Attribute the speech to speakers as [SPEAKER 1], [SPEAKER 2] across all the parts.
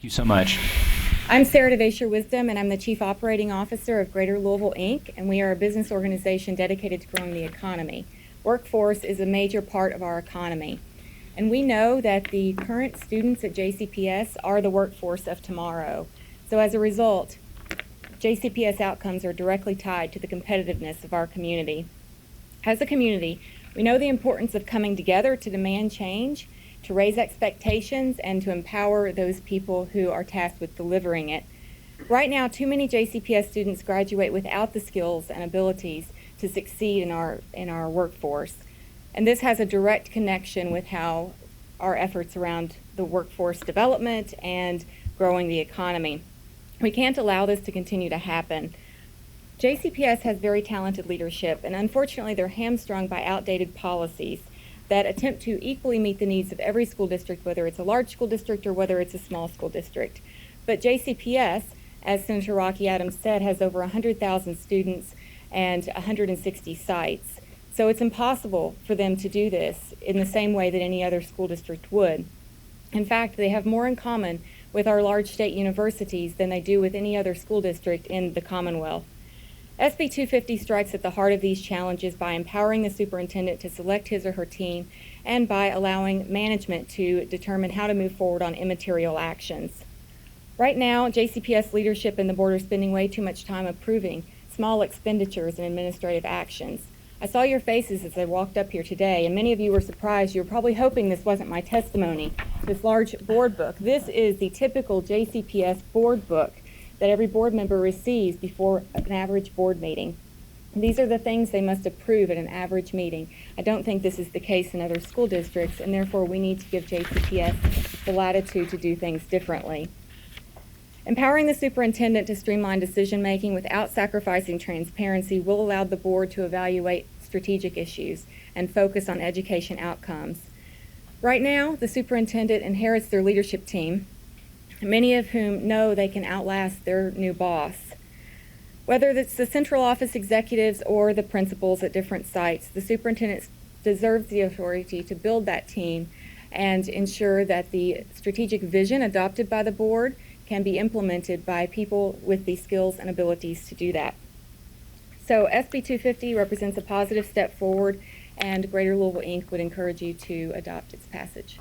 [SPEAKER 1] Thank you so much.
[SPEAKER 2] I'm Sarah DeVasher Wisdom, and I'm the Chief Operating Officer of Greater Louisville Inc., and we are a business organization dedicated to growing the economy. Workforce is a major part of our economy, and we know that the current students at JCPS are the workforce of tomorrow. So as a result, JCPS outcomes are directly tied to the competitiveness of our community. As a community, we know the importance of coming together to demand change, to raise expectations, and to empower those people who are tasked with delivering it. Right now, too many JCPS students graduate without the skills and abilities to succeed in our workforce. And this has a direct connection with how our efforts around the workforce development and growing the economy. We can't allow this to continue to happen. JCPS has very talented leadership, and unfortunately they're hamstrung by outdated policies that attempt to equally meet the needs of every school district, whether it's a large school district or whether it's a small school district. But JCPS, as Senator Rocky Adams said, has over 100,000 students and 160 sites. So it's impossible for them to do this in the same way that any other school district would. In fact, they have more in common with our large state universities than they do with any other school district in the Commonwealth. SB 250 strikes at the heart of these challenges by empowering the superintendent to select his or her team and by allowing management to determine how to move forward on immaterial actions. Right now, JCPS leadership and the board are spending way too much time approving small expenditures and administrative actions. I saw your faces as I walked up here today, and many of you were surprised. You were probably hoping this wasn't my testimony, this large board book. This is the typical JCPS board book that every board member receives before an average board meeting. These are the things they must approve at an average meeting. I don't think this is the case in other school districts, and therefore we need to give JCPS the latitude to do things differently. Empowering the superintendent to streamline decision-making without sacrificing transparency will allow the board to evaluate strategic issues and focus on education outcomes. Right now, the superintendent inherits their leadership team, many of whom know they can outlast their new boss. Whether it's the central office executives or the principals at different sites, the superintendent deserves the authority to build that team and ensure that the strategic vision adopted by the board can be implemented by people with the skills and abilities to do that. So SB 250 represents a positive step forward, and Greater Louisville Inc. would encourage you to adopt its passage.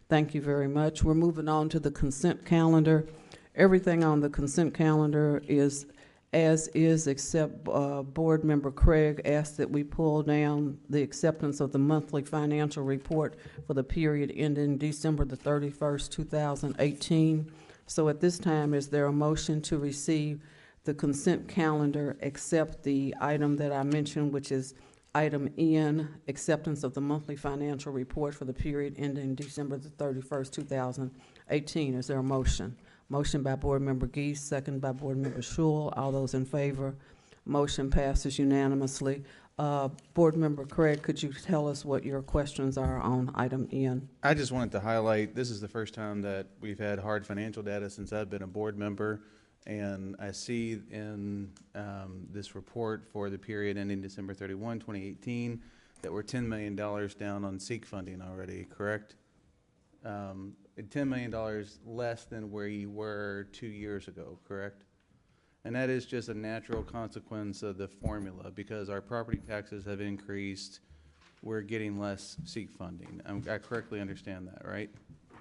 [SPEAKER 1] Thank you very much. We're moving on to the consent calendar. Everything on the consent calendar is as is, except Board Member Craig asked that we pull down the acceptance of the monthly financial report for the period ending December the 31st, 2018. So at this time, is there a motion to receive the consent calendar except the item that I mentioned, which is item N, acceptance of the monthly financial report for the period ending December the 31st, 2018. Is there a motion? Motion by Board Member Geese, second by Board Member Schul. All those in favor? Motion passes unanimously. Board Member Craig, could you tell us what your questions are on item N?
[SPEAKER 3] I just wanted to highlight, this is the first time that we've had hard financial data since I've been a board member. And I see in this report for the period ending December 31, 2018, that we're $10 million down on SEEK funding already, correct? $10 million less than where you were 2 years ago, correct? And that is just a natural consequence of the formula. Because our property taxes have increased, we're getting less SEEK funding. I correctly understand that, right?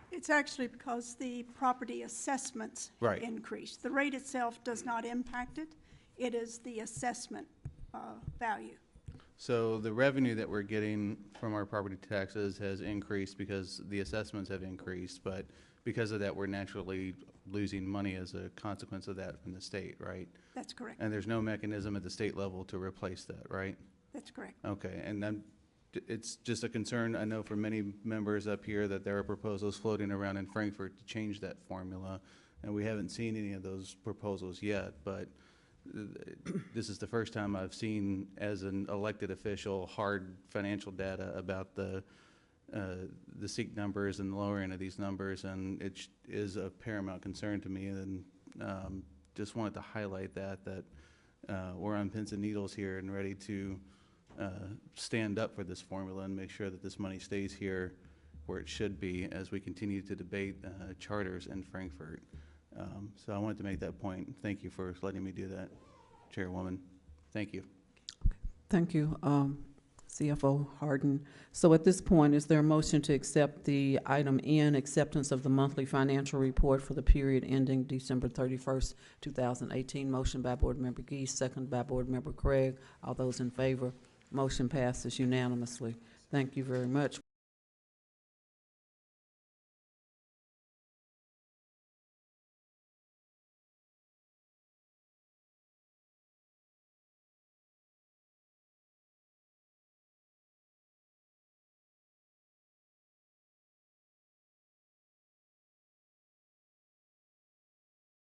[SPEAKER 4] It's actually because the property assessments
[SPEAKER 3] Right.
[SPEAKER 4] increased. The rate itself does not impact it. It is the assessment value.
[SPEAKER 3] So the revenue that we're getting from our property taxes has increased because the assessments have increased, but because of that, we're naturally losing money as a consequence of that from the state, right?
[SPEAKER 4] That's correct.
[SPEAKER 3] And there's no mechanism at the state level to replace that, right?
[SPEAKER 4] That's correct.
[SPEAKER 3] Okay, and then it's just a concern, I know for many members up here, that there are proposals floating around in Frankfurt to change that formula, and we haven't seen any of those proposals yet, but this is the first time I've seen, as an elected official, hard financial data about the SEEK numbers and the lower end of these numbers, and it is a paramount concern to me, and just wanted to highlight that we're on pins and needles here and ready to stand up for this formula and make sure that this money stays here where it should be as we continue to debate charters in Frankfurt. So I wanted to make that point. Thank you for letting me do that, Chairwoman. Thank you.
[SPEAKER 1] Thank you, CFO Harden. So at this point, is there a motion to accept the item N, acceptance of the monthly financial report for the period ending December 31st, 2018? Motion by Board Member Geese, second by Board Member Craig. All those in favor? Motion passes unanimously. Thank you very much.